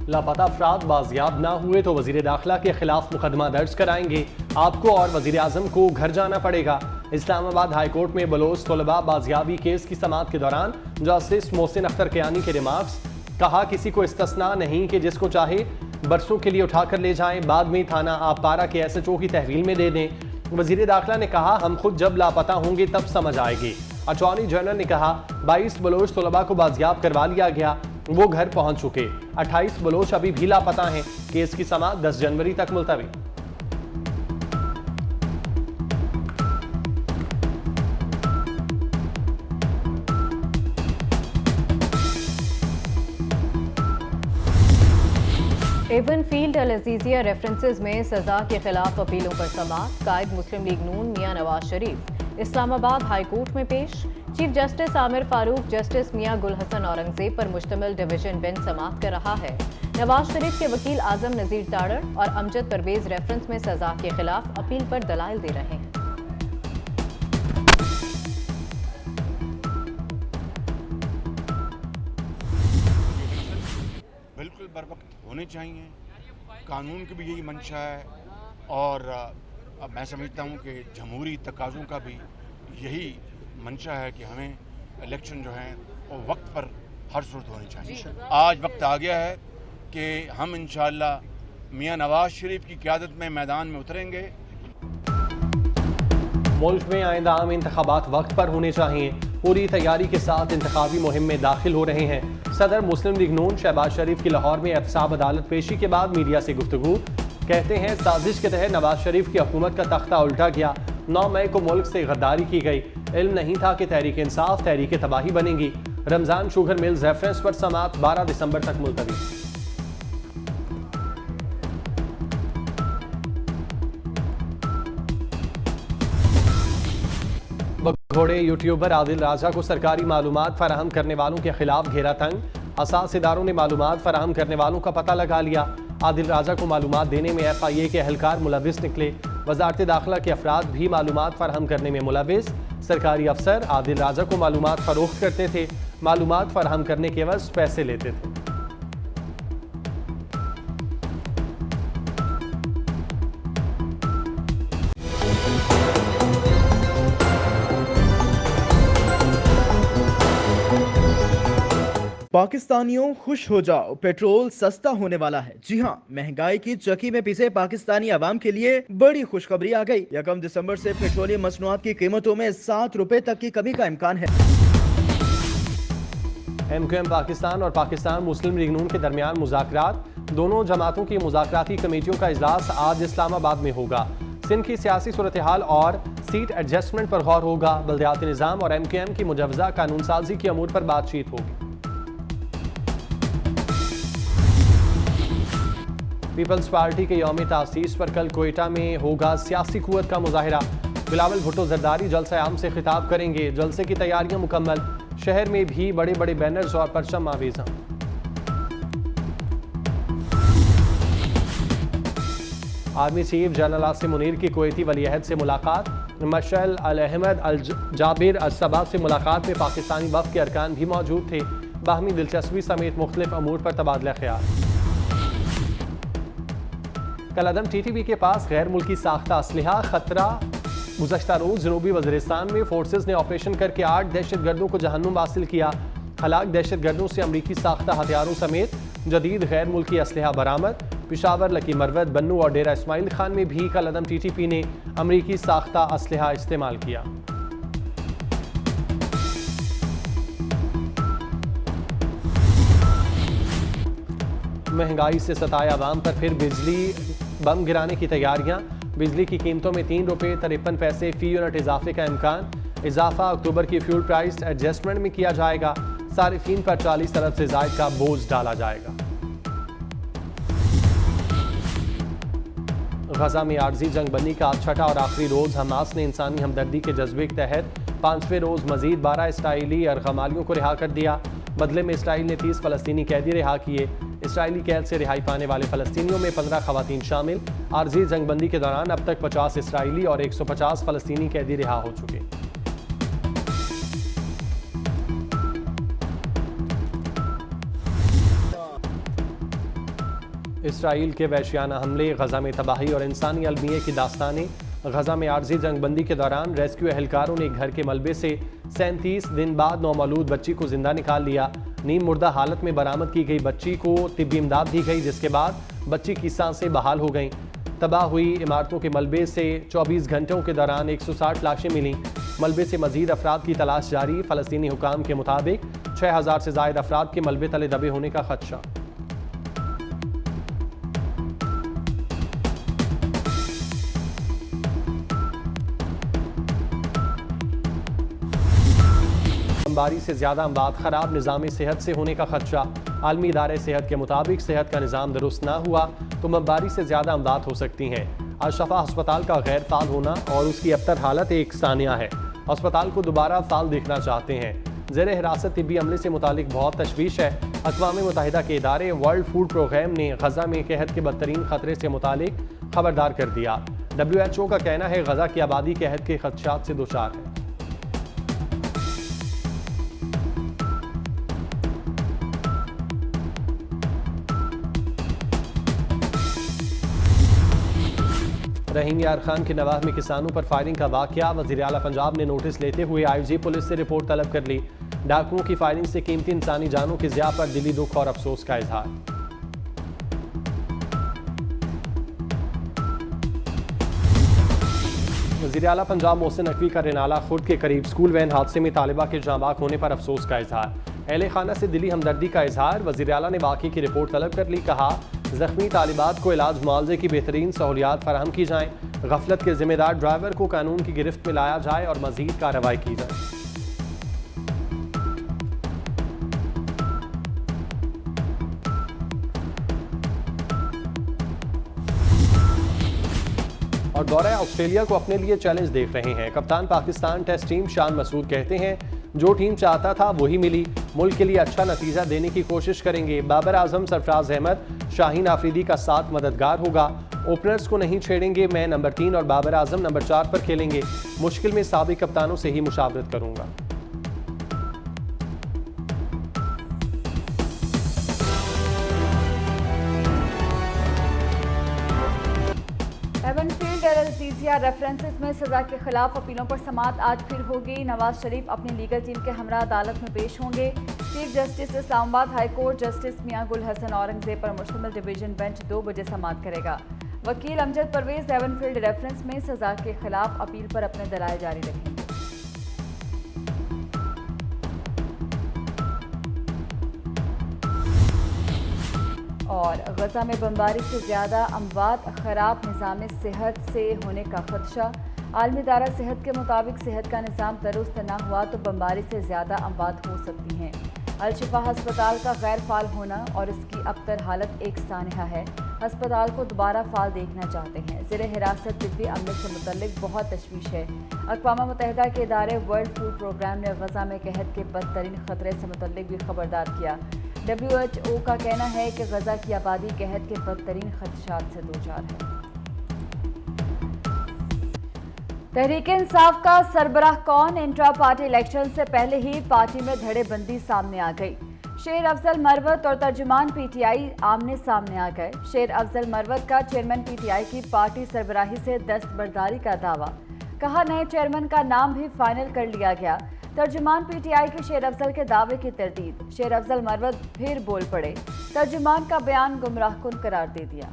लापता अफराद बाजियाब ना हुए तो वजीर दाखिला के खिलाफ मुकदमा दर्ज कराएंगे। आपको और वजीर आजम को घर जाना पड़ेगा। इस्लामाबाद हाई कोर्ट में बलोच तलबा बाजियाबी केस की समाअत के दौरान जस्टिस मोहसिन अख्तर कियानी के रिमार्क्स। कहा, किसी को इस्तिस्ना नहीं कि जिसको चाहे बरसों के लिए उठाकर ले जाएं, बाद में थाना आपारा के SHO की तहवील में दे दें। वजीर दाखिला ने कहा, हम खुद जब लापता होंगे तब समझ आएगी। अटॉर्नी जनरल ने कहा, 22 बलोच तलबा को बाजियाब करवा लिया गया, वो घर पहुंच चुके। 28 बलोच अभी भी लापता हैं। केस की समाअत 10 जनवरी तक मुलतवी। Avenfield Al Azizia references में सजा के खिलाफ अपीलों पर समाअत। कायद मुस्लिम लीग नून मियां नवाज शरीफ इस्लामाबाद हाई कोर्ट में पेश। Chief justice Aamir Farooq justice Mian Gul Hassan Aurangzeb पर मुश्तमिल डिवीजन बेंच समाअत कर रहा है। नवाज शरीफ के वकील आजम नजीर ताड़र और अमजद परवेज रेफरेंस में सजा के खिलाफ अपील पर दलाइल दे रहे हैं। बिल्कुल बर वक्त होने चाहिए, कानून की भी यही मंशा है और अब मैं समझता हूँ कि जमहूरी तकाज़ों का भी यही मंशा है कि हमें इलेक्शन जो है वो वक्त पर हर सूरत होनी चाहिए। आज वक्त आ गया है कि हम इंशाअल्लाह मियां नवाज शरीफ की क़यादत में मैदान में उतरेंगे। मुल्क में आइंदा आम इंतखाबात वक्त पर होने चाहिए। पूरी तैयारी के साथ इंतखाबी मुहिम में दाखिल हो रहे हैं। सदर मुस्लिम लीग नून शहबाज शरीफ की लाहौर में एहतसाब अदालत पेशी के बाद मीडिया से गुफ्तगू। कहते हैं, साजिश के तहत नवाज शरीफ की हुकूमत का तख्ता उल्टा गया। 9 मई को मुल्क से गद्दारी की गई। इल्म नहीं था कि तहरीक इंसाफ तहरीक तबाही बनेगी। रमजान शुगर मिल्स रेफरेंस पर समाअत 12 दिसंबर तक मुलतवी। घोड़े यूट्यूबर आदिल राजा को सरकारी मालूमात फराहम करने वालों के खिलाफ घेरा तंग। हसास इदारों ने मालूमात फराहम करने वालों का पता लगा लिया। आदिल राजा को मालूमात देने में FIA के अहलकार मुलविस निकले। वजारत दाखिला के अफराद भी मालूमात फराहम करने में मुलविस। सरकारी अफसर आदिल राजा को मालूमात फरोख्त करते थे, मालूमात फराहम करने के एवज पैसे लेते थे। पाकिस्तानियों खुश हो जाओ, पेट्रोल सस्ता होने वाला है। जी हां, महंगाई की चक्की में पिसे पाकिस्तानी आवाम के लिए बड़ी खुशखबरी आ गई। 1 दिसंबर से पेट्रोलियम मसनूआत की कीमतों में 7 रुपए तक की कमी का इम्कान है। MQM पाकिस्तान और पाकिस्तान मुस्लिम लीग नून के दरमियान मुज़ाकरात। दोनों जमातों की मुज़ाकराती कमेटियों का इजलास आज इस्लामाबाद में होगा। सिंध की सियासी सूरत हाल और सीट एडजस्टमेंट पर गौर होगा। बल्दियाती निज़ाम और MQM की मुजवजा कानून साजी के अमूर पर बातचीत होगी। पीपल्स पार्टी के यौम तासीस पर कल कोयटा में होगा सियासी कुव्वत का मुजाहिरा। बिलावल भुट्टो जरदारी जलसा आम से खिताब करेंगे। जलसे की तैयारियां मुकम्मल। शहर में भी बड़े बड़े बैनर्स और परचम आवेज़। Army chief general Asim Munir की कुवैती वलीअहद से मुलाकात। मशअल अल अहमद अल जाबिर अल सबा से मुलाकात में पाकिस्तानी वफ़द के अरकान भी मौजूद थे। बाहमी दिलचस्पी समेत मुख्तलिफ अमूर पर तबादला ख्याल। कलअदम TTP के पास गैर मुल्की साख्ता असलहा खतरा। गुज़श्ता रोज़ जनूबी वज़ीरिस्तान में फोर्सेस ने ऑपरेशन करके 8 दहशतगर्दों को जहन्नुम हासिल किया। हलाक दहशतगर्दों से अमरीकी साख्ता हथियारों समेत जदीद गैर मुल्की असलहा बरामद। पिशावर, लकी मरवत, बन्नू और डेरा इस्माइल खान में भी कलअदम TTP ने अमरीकी साख्ता असलहा इस्तेमाल किया। महंगाई से सताए आवाम पर फिर बिजली बम गिराने की तैयारियां। बिजली की कीमतों में 3 रुपये 53 पैसे फी यूनिट इजाफे का इम्कान। इजाफा अक्टूबर की फ्यूल प्राइस एडजस्टमेंट में किया जाएगा। सारिफीन पर 40 अरब से जायद का बोझ डाला जाएगा। गजा में आर्जी जंगबंदी का आज छठा और आखिरी रोज। हमास ने इंसानी हमदर्दी के जज्बे के तहत 5वें रोज मजीद 12 इसराइली अरगमालियों को रिहा कर दिया। बदले में इसराइल ने 30 फलस्तीनी कैदी रिहा किए। इसराइली कैद से रिहाई पाने वाले फलस्तीनियों में 15 खवातीन शामिल। आर्जी जंगबंदी के दौरान अब तक 50 इसराइली और 150 फलस्तीनी कैदी रिहा हो चुके। इसराइल के वहशियाना हमले, गजा में तबाही और इंसानी अलमिये की दास्तानें। गजा में आर्जी जंगबंदी के दौरान रेस्क्यू एहलकारों ने घर के मलबे से 37 दिन बाद नौमौलूद बच्ची को जिंदा निकाल लिया। नीम मुर्दा हालत में बरामद की गई बच्ची को तिब्बी इमदाद दी गई, जिसके बाद बच्ची की सांसें बहाल हो गईं। तबाह हुई इमारतों के मलबे से 24 घंटों के दौरान 160 लाशें मिलीं। मलबे से मजीद अफराद की तलाश जारी। फ़लस्तीनी हुकाम के मुताबिक 6000 से ज़ायद अफराद के मलबे तले दबे होने का खदशा। बमबारी से ज़्यादा अमवात, ख़राब निज़ाम सेहत से होने का खदशा। आलमी इदारे सेहत के मुताबिक सेहत का निज़ाम दुरुस्त ना हुआ तो बमबारी से ज़्यादा अमवात हो सकती हैं। अशफा अस्पताल का गैर फाल होना और उसकी अबतर हालत एक सानिया है। अस्पताल को दोबारा फाल देखना चाहते हैं। ज़ेर हिरासत तिब्बी अमले से मुतालिक बहुत तशवीश है। अक़वाम मुत्तहिदा के इदारे वर्ल्ड फूड प्रोग्राम ने गजा में कहत के बदतरीन खतरे से मुतालिक खबरदार कर दिया। WHO का कहना है गजा की आबादी कहत के खदशात से दोचार है। रहीम यार खान के नवाह में किसानों पर फायरिंग का वाकया। वज़ीर आला पंजाब ने नोटिस लेते हुए IG पुलिस से रिपोर्ट तलब कर ली। डाकुओं की फायरिंग से कीमती इंसानी जानों की ज़िया पर दिली दुख और अफसोस का इजहार। वज़ीर आला पंजाब मोहसिन नकवी का रेनाला खुर्द के करीब स्कूल वैन हादसे में तालिबा के जांबाक होने पर अफसोस का इजहार। अहले खाना से दिली हमदर्दी का इजहार। वज़ीर आला ने वाक़े की रिपोर्ट तलब कर ली। कहा ज़ख्मी तालिबात को इलाज मुआवजे की बेहतरीन सहूलियात फराहम की जाएँ। गफलत के जिम्मेदार ड्राइवर को कानून की गिरफ्त में लाया जाए और मज़ीद कार्रवाई की जाए। और दौरा ऑस्ट्रेलिया को अपने लिए चैलेंज देख रहे हैं। कप्तान पाकिस्तान टेस्ट टीम शान मसूद कहते हैं जो टीम चाहता था वही मिली। मुल्क के लिए अच्छा नतीजा देने की कोशिश करेंगे। बाबर आजम, सरफराज अहमद, शाहीन आफरीदी का साथ मददगार होगा। ओपनर्स को नहीं छेड़ेंगे। मैं नंबर 3 और बाबर आजम नंबर 4 पर खेलेंगे। मुश्किल में साबिक कप्तानों से ही मुशावरत करूंगा। एवनफील्ड एल-अज़ीज़िया रेफरेंसेस में सजा के खिलाफ अपीलों पर समाअत आज फिर होगी। नवाज शरीफ अपनी लीगल टीम के हमरा अदालत में पेश होंगे। Chief justice Islamabad high court justice Mian Gul Hassan Aurangzeb पर मुश्तमिल डिवीजन बेंच 2 बजे समाअत करेगा। वकील अमजद परवेज एवनफील्ड रेफरेंस में सजा के खिलाफ अपील पर अपने दलाइल जारी रखेंगे। और गजा में बमबारी से ज़्यादा अमवात, ख़राब निज़ाम सेहत से होने का खदशा। आलमी इदारा सेहत के मुताबिक सेहत का निज़ाम दुरुस्त न हुआ तो बमबारी से ज़्यादा अमवात हो सकती हैं। अल-शिफा अस्पताल का गैर फाल होना और इसकी अबतर हालत एक सानिया है। अस्पताल को दोबारा फाल देखना चाहते हैं। ज़ेर हिरासत तिब्बी अमले से मुतल्लिक बहुत तशवीश है। अक़वाम मुत्तहिदा के इदारे वर्ल्ड फूड प्रोग्राम ने गजा में कहत के बदतरीन खतरे से मुतल्लिक भी खबरदार किया। WHO का कहना है कि गजा की आबादी कहत के बदतरीन खदशात से दोचार है। तहरीक इंसाफ का सरबराह कौन? इंट्रा पार्टी इलेक्शन से पहले ही पार्टी में धड़ेबंदी सामने आ गई। शेर अफजल मरवत और तर्जुमान PTI आमने सामने आ गए। शेर अफजल मरवत का चेयरमैन PTI की पार्टी सरबराही से दस्तबरदारी का दावा। कहा नए चेयरमैन का नाम भी फाइनल कर लिया गया। तर्जुमान PTI के शेर अफजल के दावे की तरदीद। शेर अफजल मरवत फिर बोल पड़े। तर्जुमान का बयान गुमराहकुन करार दे दिया।